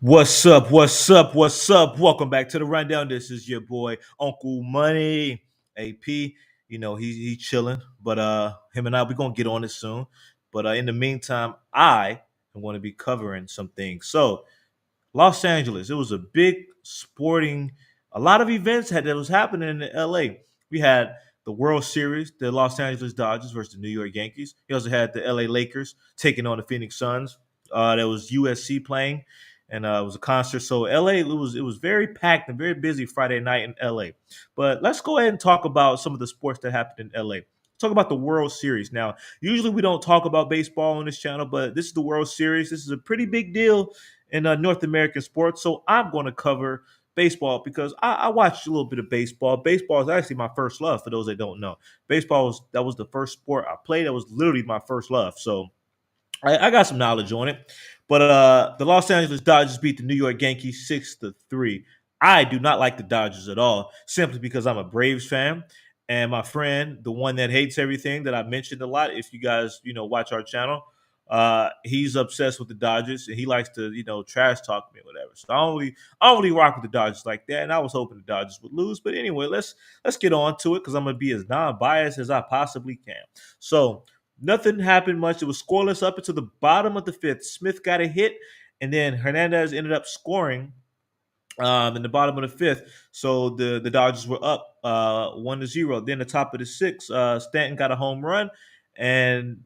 What's up? What's up? What's up? Welcome back to the rundown. This is your boy Uncle Money, AP. He's chilling, but him and I we're gonna get on it soon. But in the meantime, I am going to be covering some things. So Los Angeles. It was a big sporting, a lot of events that was happening in LA. We had the World Series, the Los Angeles Dodgers versus the New York Yankees. You also had the LA Lakers taking on the Phoenix Suns. There was USC playing, and it was a concert. So LA, it was very packed and very busy Friday night in LA. But let's go ahead and talk about some of the sports that happened in LA. Talk about the World Series. Now, usually we don't talk about baseball on this channel, but this is the World Series. This is a pretty big deal in North American sports. So I'm going to cover baseball because I watched a little bit of baseball. Baseball is actually my first love. For those that don't know, that was the first sport I played. That was literally my first love. So I got some knowledge on it. But the Los Angeles Dodgers beat the New York Yankees 6-3. I do not like the Dodgers at all, simply because I'm a Braves fan. And my friend, the one that hates everything that I mentioned a lot, if you guys watch our channel, he's obsessed with the Dodgers and he likes to trash talk me or whatever. So I don't really rock with the Dodgers like that. And I was hoping the Dodgers would lose, but anyway, let's get on to it because I'm gonna be as non-biased as I possibly can. So nothing happened much. It was scoreless up until the bottom of the fifth. Smith got a hit, and then Hernandez ended up scoring in the bottom of the fifth. So the Dodgers were up 1-0. Then the top of the sixth, Stanton got a home run, and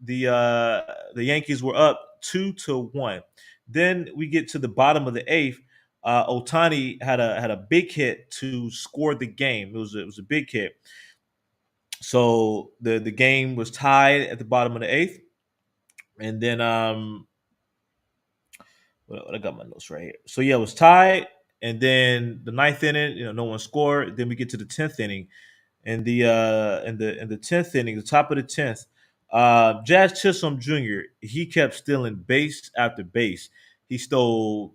the Yankees were up 2-1. Then we get to the bottom of the eighth. Otani had a big hit to score the game. It was a big hit. So the game was tied at the bottom of the eighth, and then I got my notes right here. So yeah, it was tied, and then the ninth inning, no one scored. Then we get to the 10th inning, and the 10th inning, the top of the 10th, Jazz Chisholm Jr. He kept stealing base after base. He stole.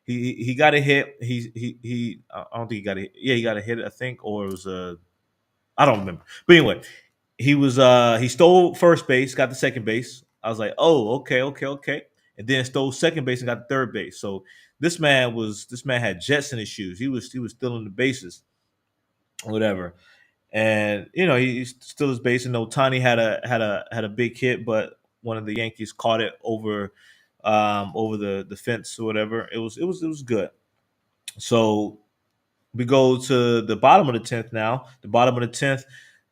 He got a hit. He I don't think he got a hit. Yeah, he got a hit. I think, or it was a I don't remember. But anyway, he stole first base, got the second base. I was like, oh, okay, okay, okay. And then stole second base and got the third base. So this man had jets in his shoes. He was stealing the bases, whatever. And he stole his base. And Otani had a big hit, but one of the Yankees caught it over the fence or whatever. It was good. So we go to the bottom of the 10th now. The bottom of the 10th,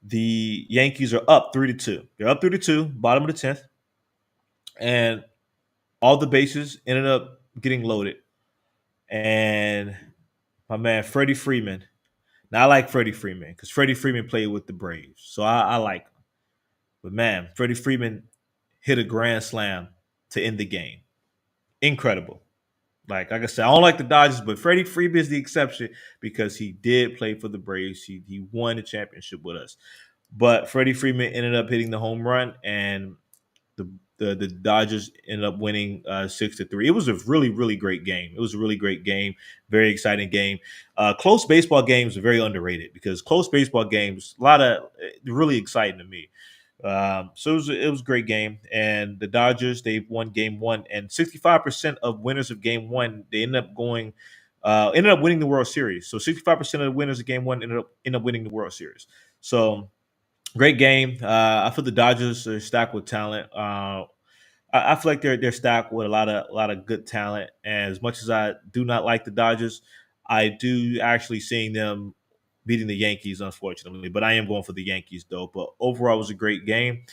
the Yankees are up 3-2. They're up 3-2, bottom of the 10th, and all the bases ended up getting loaded. And my man Freddie Freeman. Now I like Freddie Freeman because Freddie Freeman played with the Braves, so I like him. But man, Freddie Freeman hit a grand slam to end the game. Incredible. Like I said, I don't like the Dodgers, but Freddie Freeman is the exception because he did play for the Braves. He won the championship with us. But Freddie Freeman ended up hitting the home run, and the Dodgers ended up winning 6-3. It was a really really great game. It was a really great game, very exciting game. Close baseball games are very underrated because close baseball games a lot of really exciting to me. So it was a great game, and the Dodgers they won Game One, and 65% of winners of Game One they ended up winning the World Series. So 65% of the winners of Game One ended up winning the World Series. So great game. I feel the Dodgers are stacked with talent. I feel like they're stacked with a lot of good talent. And as much as I do not like the Dodgers, I do actually seeing them beating the Yankees, unfortunately. But I am going for the Yankees though. But overall, it was a great game.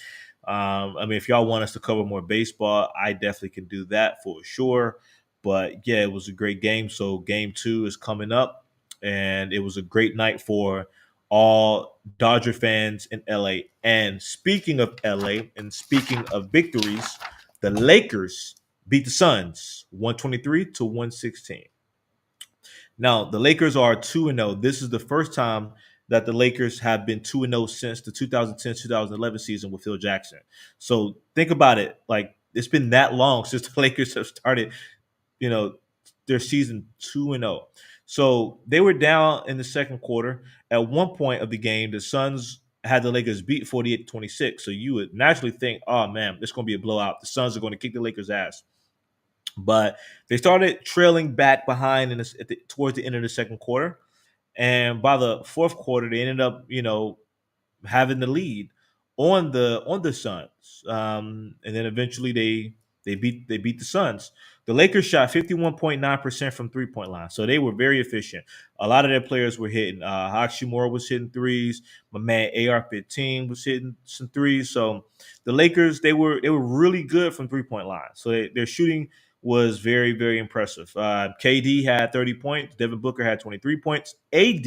I mean, if y'all want us to cover more baseball, I definitely can do that for sure. But yeah, it was a great game. So game two is coming up, and it was a great night for all Dodger fans in LA. And speaking of LA, and speaking of victories, the Lakers beat the Suns 123-116. Now, the Lakers are 2-0. This is the first time that the Lakers have been 2-0 since the 2010-2011 season with Phil Jackson. So think about it. Like, it's been that long since the Lakers have started, you know, their season 2-0. So they were down in the second quarter. At one point of the game, the Suns had the Lakers beat 48-26. So you would naturally think, oh man, it's going to be a blowout. The Suns are going to kick the Lakers' ass. but they started trailing back behind towards the end of the second quarter, and by the fourth quarter, they ended up, having the lead on the Suns, and then eventually they beat the Suns. The Lakers shot 51.9% from 3 point line, so they were very efficient. A lot of their players were hitting. Hachimura was hitting threes. My man AR-15 was hitting some threes. So the Lakers they were really good from 3 point line. So their shooting was very very impressive. KD had 30 points. Devin Booker had 23 points. AD,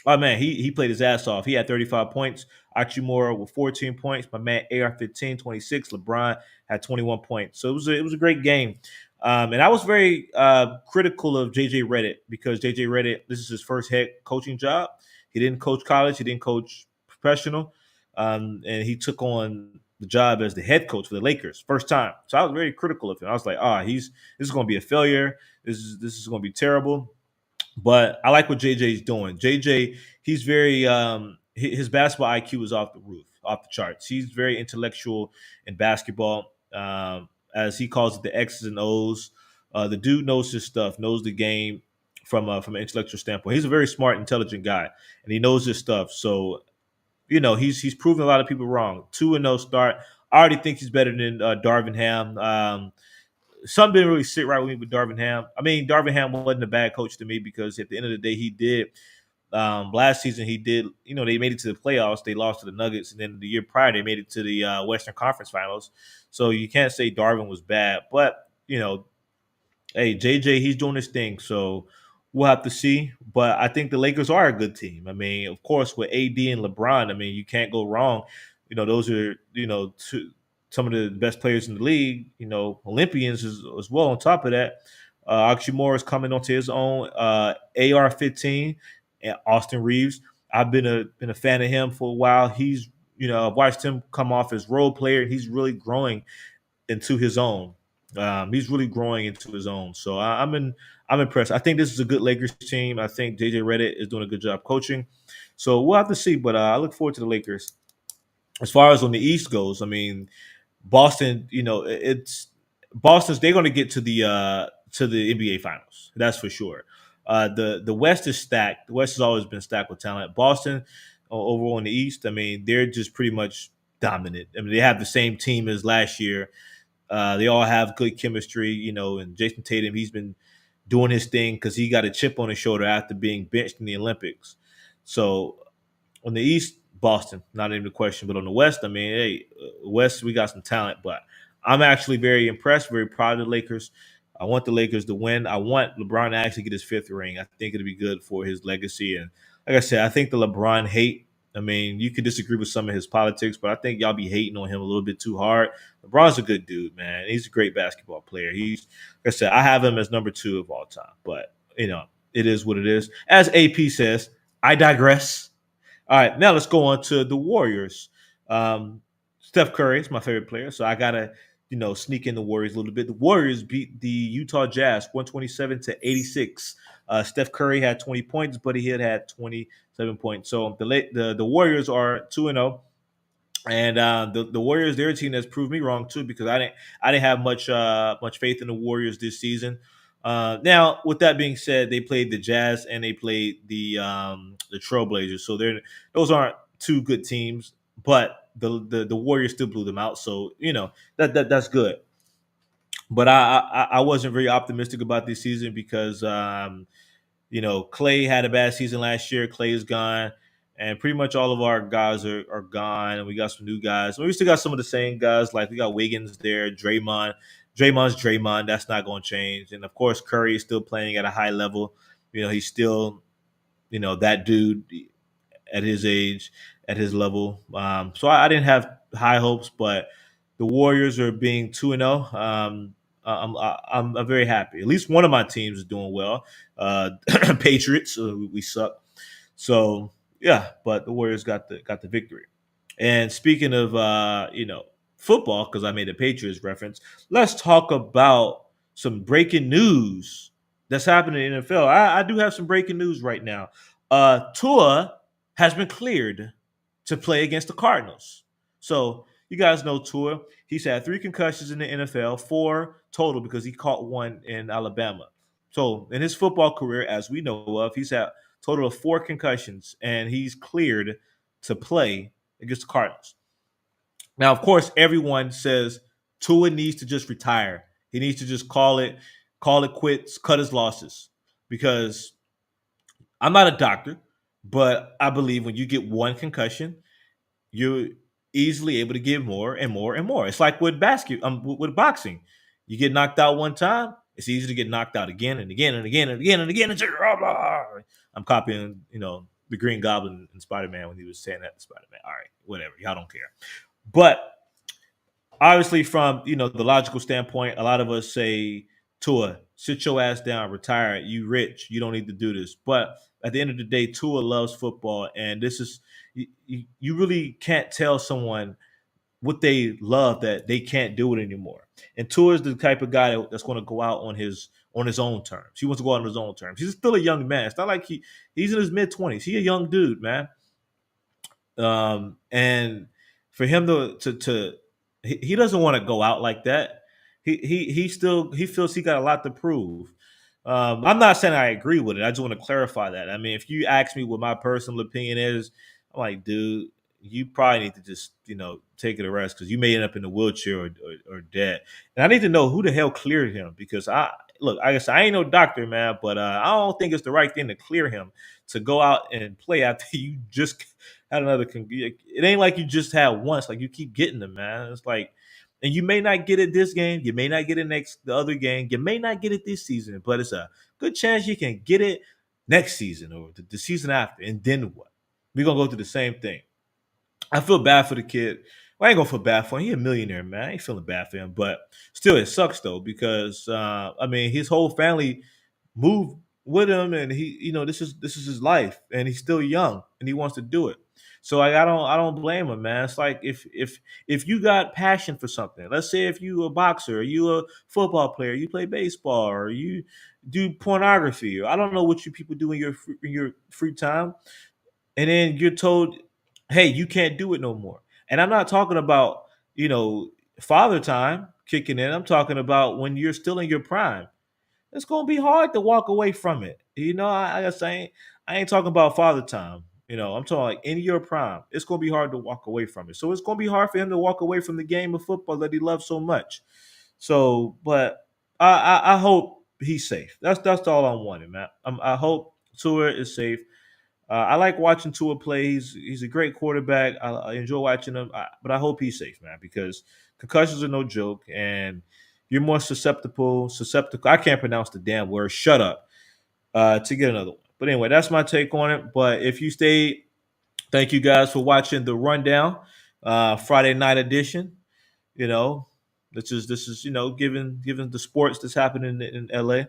oh man, he played his ass off. He had 35 points. Achimura with 14 points. My man AR-15, 26. LeBron had 21 points. So it was a great game. And I was very critical of JJ Redick because JJ Redick, this is his first head coaching job. He didn't coach college. He didn't coach professional. And he took on the job as the head coach for the Lakers first time. So I was very critical of him. I was like, this is going to be a failure. This is going to be terrible. But I like what JJ's doing. JJ, he's very his basketball IQ is off the roof, off the charts. He's very intellectual in basketball, as he calls it, the X's and O's. The dude knows his stuff, knows the game from an intellectual standpoint. He's a very smart, intelligent guy, and he knows his stuff. So he's proven a lot of people wrong. 2-0 start. I already think he's better than Darvin Ham. Something didn't really sit right with me with Darvin Ham. I mean, Darvin Ham wasn't a bad coach to me because at the end of the day, he did. Last season, he did. They made it to the playoffs. They lost to the Nuggets, and then the year prior, they made it to the Western Conference Finals. So you can't say Darvin was bad, but hey, JJ, he's doing his thing, so we'll have to see. But I think the Lakers are a good team. I mean, of course, with AD and LeBron, I mean, you can't go wrong. Those are some of the best players in the league. Olympians as well. On top of that, Oxymore is coming onto his own. AR-15 and Austin Reeves. I've been a fan of him for a while. I've watched him come off as role player. He's really growing into his own. He's really growing into his own. So I'm impressed. I think this is a good Lakers team. I think JJ Redick is doing a good job coaching. So we'll have to see. But I look forward to the Lakers. As far as on the East goes, I mean, Boston. It's Boston's. They're going to get to the NBA Finals. That's for sure. The West is stacked. The West has always been stacked with talent. Boston, over on the East, I mean, they're just pretty much dominant. I mean, they have the same team as last year. They all have good chemistry, and Jason Tatum, he's been doing his thing because he got a chip on his shoulder after being benched in the Olympics. So on the East, Boston, not even the question. But on the West, I mean, hey, West, we got some talent. But I'm actually very impressed, very proud of the Lakers. I want the Lakers to win. I want LeBron to actually get his fifth ring. I think it'll be good for his legacy. And like I said, I think the LeBron hate, I mean, you could disagree with some of his politics, but I think y'all be hating on him a little bit too hard. LeBron's a good dude, man. He's a great basketball player. Like I said, I have him as number 2 of all time. But, it is what it is. As AP says, I digress. All right, now let's go on to the Warriors. Steph Curry is my favorite player, so I gotta, sneak in the Warriors a little bit. The Warriors beat the Utah Jazz 127-86. Steph Curry had 20 points, but he had 27 points. So the Warriors are 2-0. And the Warriors, they're a team that's proved me wrong too because I didn't have much faith in the Warriors this season. Now, with that being said, they played the Jazz and they played the Trailblazers, so those aren't two good teams, but the Warriors still blew them out, so that's good. But I wasn't very optimistic about this season because Clay had a bad season last year. Clay is gone, and pretty much all of our guys are gone, and we got some new guys. We still got some of the same guys, like we got Wiggins there, Draymond. Draymond's Draymond. That's not going to change. And of course, Curry is still playing at a high level. He's still, that dude at his age, at his level. So I didn't have high hopes, but the Warriors are being 2-0. I'm very happy. At least one of my teams is doing well. Patriots, we suck. So yeah, but the Warriors got the victory. And speaking of football, because I made a Patriots reference, let's talk about some breaking news that's happening in the NFL. I do have some breaking news right now. Tua has been cleared to play against the Cardinals. So You guys know Tua. He's had 3 concussions in the NFL, 4 total because he caught one in Alabama. So in his football career, as we know of, he's had a total of 4 concussions, and he's cleared to play against the Cardinals. Now, of course, everyone says Tua needs to just retire. He needs to just call it quits, cut his losses. Because I'm not a doctor, but I believe when you get 1 concussion, you're easily able to get more and more and more. It's like with with boxing. You get knocked out one time, it's easy to get knocked out again and again and again and again and again. And I'm copying, the Green Goblin in Spider-Man when he was saying that to Spider-Man. All right, whatever. Y'all don't care. But obviously, from the logical standpoint, a lot of us say, Tua, sit your ass down, retire. You rich, you don't need to do this. But at the end of the day, Tua loves football, and this is you really can't tell someone what they love that they can't do it anymore. And Tua is the type of guy that's going to go out on his own terms. He wants to go out on his own terms. He's still a young man. It's not like he's in his mid-20s. He's a young dude, man. And for him to he doesn't want to go out like that. He feels he got a lot to prove. I'm not saying I agree with it. I just want to clarify that. I mean, if you ask me what my personal opinion is, I'm like, dude, you probably need to just take it a rest because you may end up in a wheelchair or dead. And I need to know who the hell cleared him because I guess I ain't no doctor, man, but I don't think it's the right thing to clear him to go out and play after you just had another. It ain't like you just had once. Like you keep getting them, man. It's like, and you may not get it this game. You may not get it the other game. You may not get it this season, but it's a good chance you can get it next season or the season after. And then what? We're gonna go through the same thing. I feel bad for the kid. Well, I ain't gonna feel bad for him. He a millionaire, man. I ain't feeling bad for him, but still, it sucks though because I mean, his whole family moved with him, and this is his life, and he's still young, and he wants to do it. So I don't blame him, man. It's like if you got passion for something, let's say if you a boxer, or you a football player, you play baseball, or you do pornography, or I don't know what you people do in your free time, and then you're told, hey, you can't do it no more. And I'm not talking about you know father time kicking in. I'm talking about when you're still in your prime. It's gonna be hard to walk away from it. I guess I ain't talking about father time. I'm talking like in your prime. It's gonna be hard to walk away from it. So it's gonna be hard for him to walk away from the game of football that he loves so much. So, but I hope he's safe. That's all I'm wanting, man. I hope Tua is safe. I like watching Tua play. He's a great quarterback. I enjoy watching him, but I hope he's safe, man, because concussions are no joke, and you're more susceptible. I can't pronounce the damn word. Shut up. To get another one. But anyway, that's my take on it. But if you stayed, thank you guys for watching the rundown, Friday night edition. You know, this is given the sports that's happening in LA.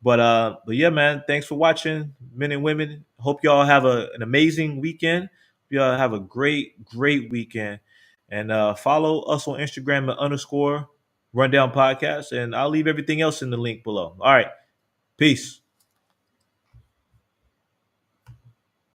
But yeah, man, thanks for watching, men and women. Hope y'all have an amazing weekend. Y'all have a great weekend. And follow us on Instagram at _rundown podcast. And I'll leave everything else in the link below. All right. Peace.